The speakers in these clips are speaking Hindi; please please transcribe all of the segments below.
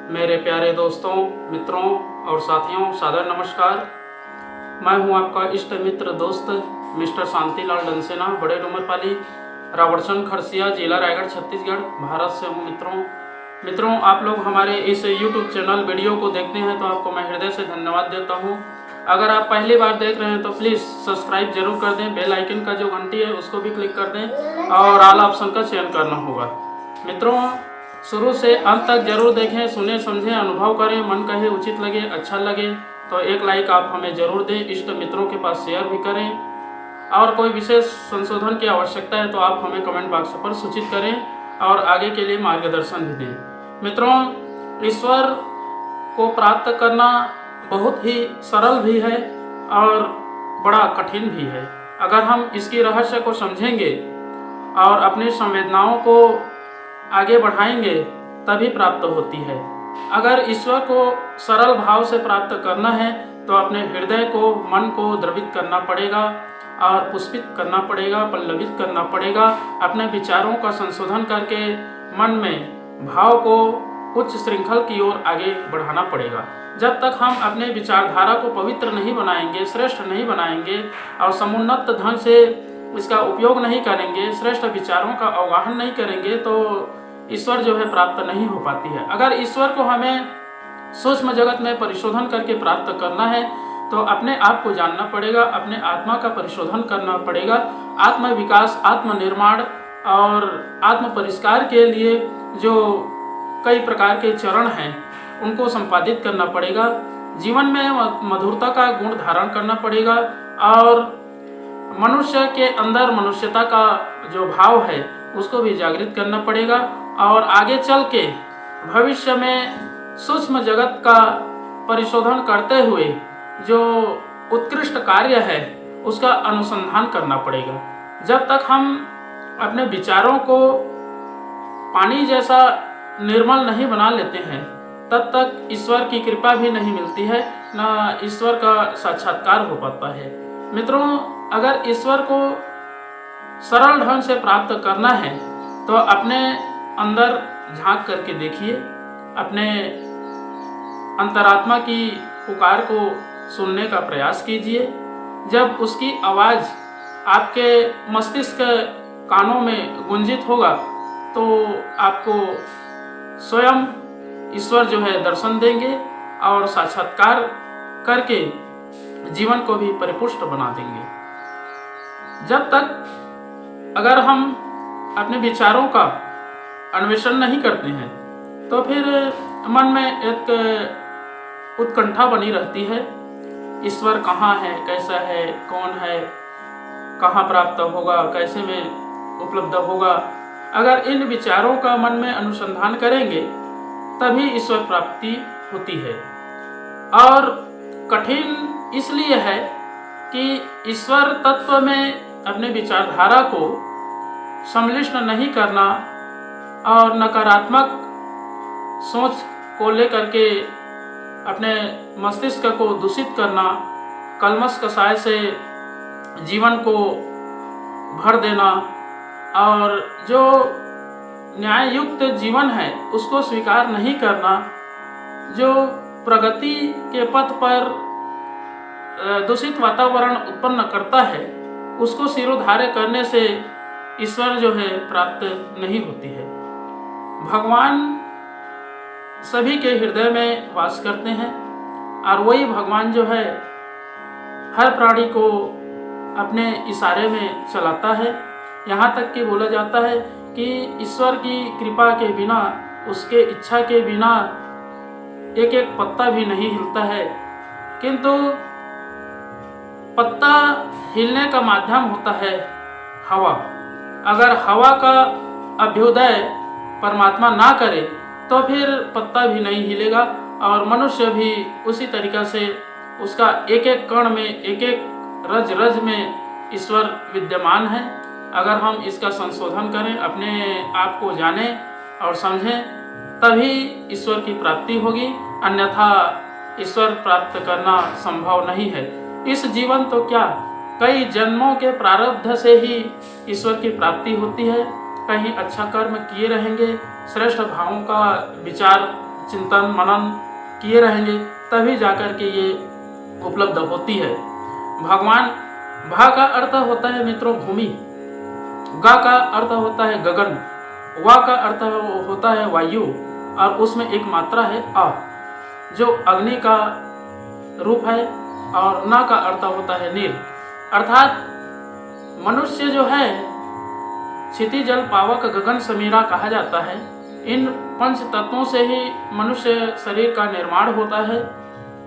मेरे प्यारे दोस्तों, मित्रों और साथियों, सादर नमस्कार। मैं हूं आपका इष्ट मित्र दोस्त मिस्टर शांतिलाल डंसेना, बड़े डूमरपाली, रावड़सन, खरसिया, जिला रायगढ़, छत्तीसगढ़, भारत से हूं। मित्रों, आप लोग हमारे इस YouTube चैनल वीडियो को देखते हैं तो आपको मैं हृदय से धन्यवाद देता हूं। अगर आप पहली बार देख रहे हैं तो प्लीज़ सब्सक्राइब जरूर कर दें, बेल आइकन का जो घंटी है उसको भी क्लिक कर दें और ऑल ऑप्शन का चयन करना होगा। मित्रों, शुरू से अंत तक जरूर देखें, सुने, समझें, अनुभव करें, मन कहे, उचित लगे, अच्छा लगे तो एक लाइक आप हमें जरूर दें, इष्ट मित्रों के पास शेयर भी करें और कोई विशेष संशोधन की आवश्यकता है तो आप हमें कमेंट बॉक्स पर सूचित करें और आगे के लिए मार्गदर्शन भी दें। मित्रों, ईश्वर को प्राप्त करना बहुत ही सरल भी है और बड़ा कठिन भी है। अगर हम इसकी रहस्य को समझेंगे और अपनी संवेदनाओं को आगे बढ़ाएंगे तभी प्राप्त होती है। अगर ईश्वर को सरल भाव से प्राप्त करना है तो अपने हृदय को, मन को द्रवित करना पड़ेगा और पुष्पित करना पड़ेगा, पल्लवित करना पड़ेगा। अपने विचारों का संशोधन करके मन में भाव को उच्च श्रृंखल की ओर आगे बढ़ाना पड़ेगा। जब तक हम अपने विचारधारा को पवित्र नहीं बनाएंगे, श्रेष्ठ नहीं बनाएंगे और समुन्नत ढंग से इसका उपयोग नहीं करेंगे, श्रेष्ठ विचारों का अवगाहन नहीं करेंगे तो ईश्वर जो है प्राप्त नहीं हो पाती है। अगर ईश्वर को हमें सूक्ष्म जगत में परिशोधन करके प्राप्त करना है तो अपने आप को जानना पड़ेगा, अपने आत्मा का परिशोधन करना पड़ेगा। आत्म विकास, आत्म निर्माण और आत्म परिष्कार के लिए जो कई प्रकार के चरण हैं उनको संपादित करना पड़ेगा। जीवन में मधुरता का गुण धारण करना पड़ेगा और मनुष्य के अंदर मनुष्यता का जो भाव है उसको भी जागृत करना पड़ेगा और आगे चल के भविष्य में सूक्ष्म जगत का परिशोधन करते हुए जो उत्कृष्ट कार्य है उसका अनुसंधान करना पड़ेगा। जब तक हम अपने विचारों को पानी जैसा निर्मल नहीं बना लेते हैं तब तक ईश्वर की कृपा भी नहीं मिलती है, ना ईश्वर का साक्षात्कार हो पाता है। मित्रों, अगर ईश्वर को सरल ढंग से प्राप्त करना है तो अपने अंदर झांक करके देखिए, अपने अंतरात्मा की पुकार को सुनने का प्रयास कीजिए। जब उसकी आवाज़ आपके मस्तिष्क कानों में गुंजित होगा तो आपको स्वयं ईश्वर जो है दर्शन देंगे और साक्षात्कार करके जीवन को भी परिपुष्ट बना देंगे। जब तक अगर हम अपने विचारों का अन्वेषण नहीं करते हैं तो फिर मन में एक उत्कंठा बनी रहती है। ईश्वर कहाँ है, कैसा है, कौन है, कहाँ प्राप्त होगा, कैसे में उपलब्ध होगा। अगर इन विचारों का मन में अनुसंधान करेंगे तभी ईश्वर प्राप्ति होती है। और कठिन इसलिए है कि ईश्वर तत्व में अपने विचारधारा को संश्लिष्ट नहीं करना और नकारात्मक सोच को लेकर के अपने मस्तिष्क को दूषित करना, कलमश कसाय से जीवन को भर देना और जो न्याय युक्त जीवन है उसको स्वीकार नहीं करना, जो प्रगति के पथ पर दूषित वातावरण उत्पन्न करता है उसको सिरोधार्य करने से ईश्वर जो है प्राप्त नहीं होती है। भगवान सभी के हृदय में वास करते हैं और वही भगवान जो है हर प्राणी को अपने इशारे में चलाता है। यहाँ तक कि बोला जाता है कि ईश्वर की कृपा के बिना, उसके इच्छा के बिना एक एक पत्ता भी नहीं हिलता है, किंतु पत्ता हिलने का माध्यम होता है हवा। अगर हवा का अभ्युदय परमात्मा ना करे तो फिर पत्ता भी नहीं हिलेगा और मनुष्य भी उसी तरीक़ा से उसका एक एक कण में, एक एक रज रज में ईश्वर विद्यमान है। अगर हम इसका संशोधन करें, अपने आप को जानें और समझें तभी ईश्वर की प्राप्ति होगी, अन्यथा ईश्वर प्राप्त करना संभव नहीं है। इस जीवन तो क्या, कई जन्मों के प्रारब्ध से ही ईश्वर की प्राप्ति होती है। कहीं अच्छा कर्म किए रहेंगे, श्रेष्ठ भावों का विचार चिंतन मनन किए रहेंगे तभी जाकर के ये उपलब्ध होती है। भगवान भा का अर्थ होता है मित्रों भूमि, गा का अर्थ होता है गगन, वा का अर्थ होता है वायु और उसमें एक मात्रा है आ जो अग्नि का रूप है और ना का अर्थ होता है नीर। अर्थात मनुष्य जो है क्षिति जल पावक गगन समीरा कहा जाता है। इन पंच तत्वों से ही मनुष्य शरीर का निर्माण होता है।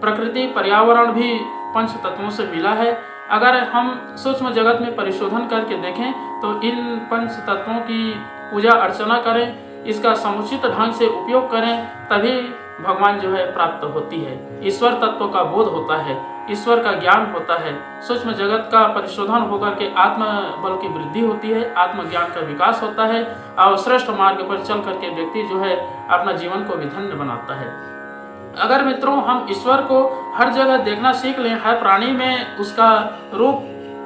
प्रकृति पर्यावरण भी पंच तत्वों से मिला है। अगर हम सूक्ष्म जगत में परिशोधन करके देखें तो इन पंच तत्वों की पूजा अर्चना करें, इसका समुचित ढंग से उपयोग करें, तभी भगवान जो है प्राप्त होती है। ईश्वर तत्व का बोध होता है, ईश्वर का ज्ञान होता है, सूक्ष्म जगत का परिशोधन होकर के आत्म बल की वृद्धि होती है, आत्मज्ञान का विकास होता है और श्रेष्ठ मार्ग पर चल करके व्यक्ति जो है अपना जीवन को भी धन्य बनाता है। अगर मित्रों हम ईश्वर को हर जगह देखना सीख लें, हर प्राणी में उसका रूप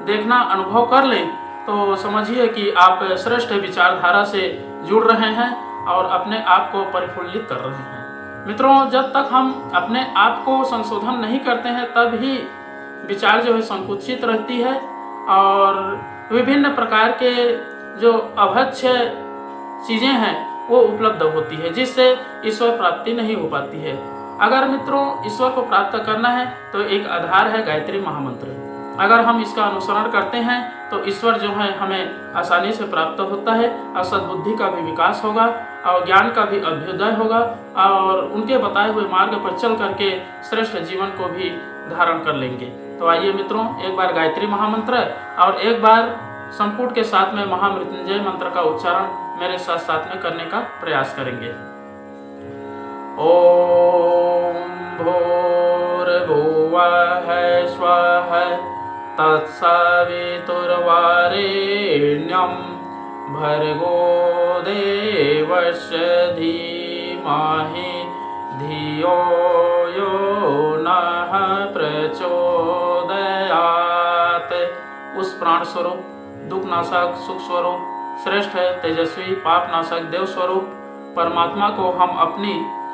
देखना अनुभव कर लें, तो समझिए कि आप श्रेष्ठ विचारधारा से जुड़ रहे हैं और अपने आप को परिफुल्लित कर रहे हैं। मित्रों, जब तक हम अपने आप को संशोधन नहीं करते हैं तब ही विचार जो है संकुचित रहती है और विभिन्न प्रकार के जो अभक्ष्य चीज़ें हैं वो उपलब्ध होती है, जिससे ईश्वर प्राप्ति नहीं हो पाती है। अगर मित्रों ईश्वर को प्राप्त करना है तो एक आधार है गायत्री महामंत्र। अगर हम इसका अनुसरण करते हैं तो ईश्वर जो है हमें आसानी से प्राप्त होता है और सद्बुद्धि का भी विकास होगा और ज्ञान का भी अभ्युदय होगा और उनके बताए हुए मार्ग पर चल करके श्रेष्ठ जीवन को भी धारण कर लेंगे। तो आइए मित्रों, एक बार गायत्री महामंत्र और एक बार संपुट के साथ में महामृत्युंजय मंत्र का उच्चारण मेरे साथ साथ में करने का प्रयास करेंगे। ओम भूर्भुवः स्वः तत्सवितुर्वरेण्यं भर्गो देवस्य धीमहि धियो यो नः प्रचोदयात्। उस प्राण स्वरूप दुख नाशक सुख स्वरूप श्रेष्ठ तेजस्वी पाप नाशक देव स्वरूप परमात्मा को हम अपनी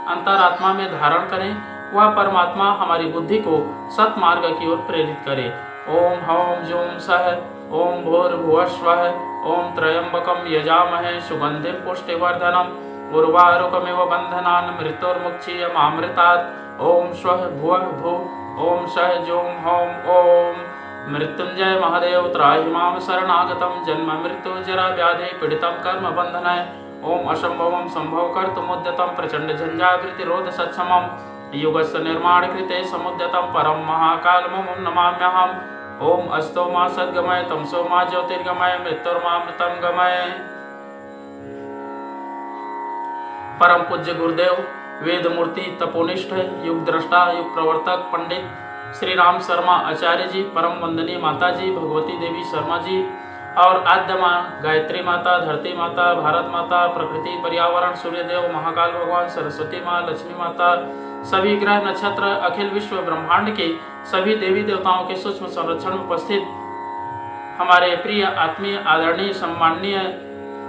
अंतरात्मा में धारण करें। वह परमात्मा हमारी बुद्धि को सत्मार्ग की ओर प्रेरित करे। ओम हौम जूम सह ओम भूर्भुवस्वः ओम त्र्यंबकं यजामहे सुगंधिं पुष्टिवर्धनम् उर्वारुकमिव बन्धनान् मृत्युर्मुक्षीयमामृतात्। ओम स्वः भुवः भुव ओम सह जूम हौम ओम मृत्युंजय महादेव त्राहि मां शरणागतं जन्म मृत्यु जरा व्याधि पीडितं कर्म बन्धनाय। ओम असंभवं संभव कर्तुमुद्यतं प्रचंड झंझावृतिरोध सत्समं युगस्य निर्माण कृते समुद्यतं परम महाकालमं नमाम्यहम्। ओम अस्तो मा सद्गमय तमसो मा ज्योतिर्गमय मृत्युर्मामृतं गमय। परम पूज्य गुरुदेव वेद मूर्ति तपोनिष्ठ युग दृष्टा युग प्रवर्तक पंडित श्री राम शर्मा आचार्य जी, परम वंदनीय माता जी भगवती देवी शर्मा जी और आद्य माँ गायत्री माता, धरती माता, भारत माता, प्रकृति पर्यावरण, सूर्यदेव, महाकाल भगवान, सरस्वती माँ, लक्ष्मी माता, सभी ग्रह नक्षत्र, अखिल विश्व ब्रह्मांड के सभी देवी देवताओं के सूक्ष्म संरक्षण में उपस्थित हमारे प्रिय आत्मीय आदरणीय सम्माननीय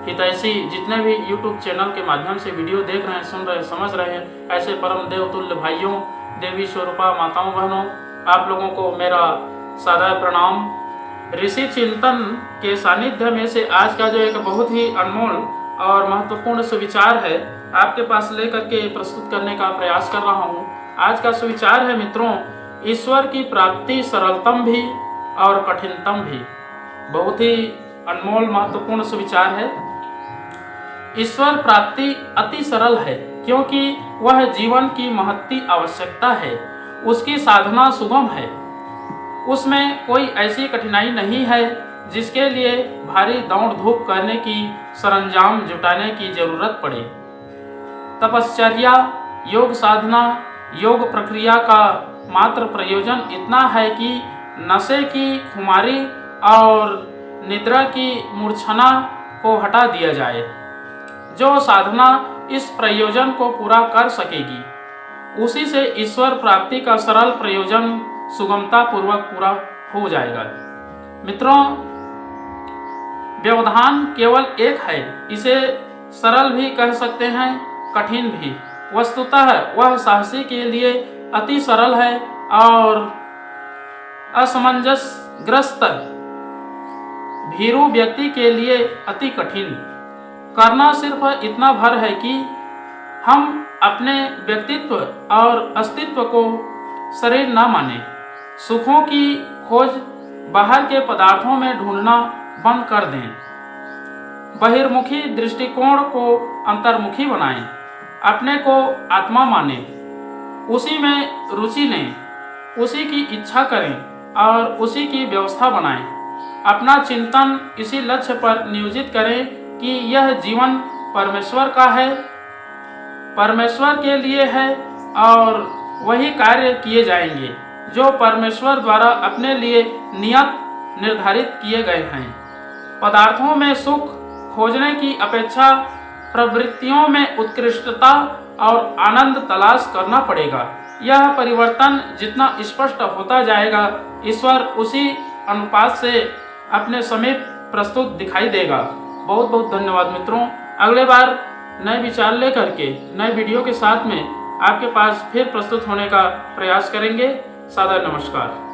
हितैषी जितने भी YouTube चैनल के माध्यम से वीडियो देख रहे हैं, सुन रहे हैं, समझ रहे हैं, ऐसे परम देवतुल्य भाइयों, देवी स्वरूपा माताओं बहनों, आप लोगों को मेरा सादर प्रणाम। ऋषि चिंतन के सानिध्य में से आज का जो एक बहुत ही अनमोल और महत्वपूर्ण सुविचार है आपके पास लेकर के प्रस्तुत करने का प्रयास कर रहा हूँ। आज का सुविचार है मित्रों, ईश्वर की प्राप्ति सरलतम भी और कठिनतम भी। बहुत ही अनमोल महत्वपूर्ण सुविचार है। ईश्वर प्राप्ति अति सरल है क्योंकि वह जीवन की महत्ती आवश्यकता है, उसकी साधना सुगम है, उसमें कोई ऐसी कठिनाई नहीं है जिसके लिए भारी दौड़ धूप करने की सरंजाम जुटाने की जरूरत पड़े। तपश्चर्या, योग साधना, योग प्रक्रिया का मात्र प्रयोजन इतना है कि नशे की खुमारी और निद्रा की मूर्छना को हटा दिया जाए। जो साधना इस प्रयोजन को पूरा कर सकेगी उसी से ईश्वर प्राप्ति का सरल प्रयोजन सुगमता पूर्वक पूरा हो जाएगा। मित्रों, व्यवधान केवल एक है, इसे सरल भी कह सकते हैं, कठिन भी। वस्तुतः वह साहसी के लिए अति सरल है और असमंजसग्रस्त भीरू व्यक्ति के लिए अति कठिन। करना सिर्फ इतना भर है कि हम अपने व्यक्तित्व और अस्तित्व को शरीर न माने। सुखों की खोज बाहर के पदार्थों में ढूंढना बंद कर दें। बहिर्मुखी दृष्टिकोण को अंतर्मुखी बनाएं। अपने को आत्मा माने, उसी में रुचि लें, उसी की इच्छा करें और उसी की व्यवस्था बनाएं। अपना चिंतन इसी लक्ष्य पर नियोजित करें कि यह जीवन परमेश्वर का है, परमेश्वर के लिए है और वही कार्य किए जाएंगे जो परमेश्वर द्वारा अपने लिए नियत निर्धारित किए गए हैं। पदार्थों में सुख खोजने की अपेक्षा प्रवृत्तियों में उत्कृष्टता और आनंद तलाश करना पड़ेगा। यह परिवर्तन जितना स्पष्ट होता जाएगा, ईश्वर उसी अनुपात से अपने समीप प्रस्तुत दिखाई देगा। बहुत बहुत धन्यवाद मित्रों। अगले बार नए विचार लेकर के नए वीडियो के साथ में आपके पास फिर प्रस्तुत होने का प्रयास करेंगे। सादर नमस्कार।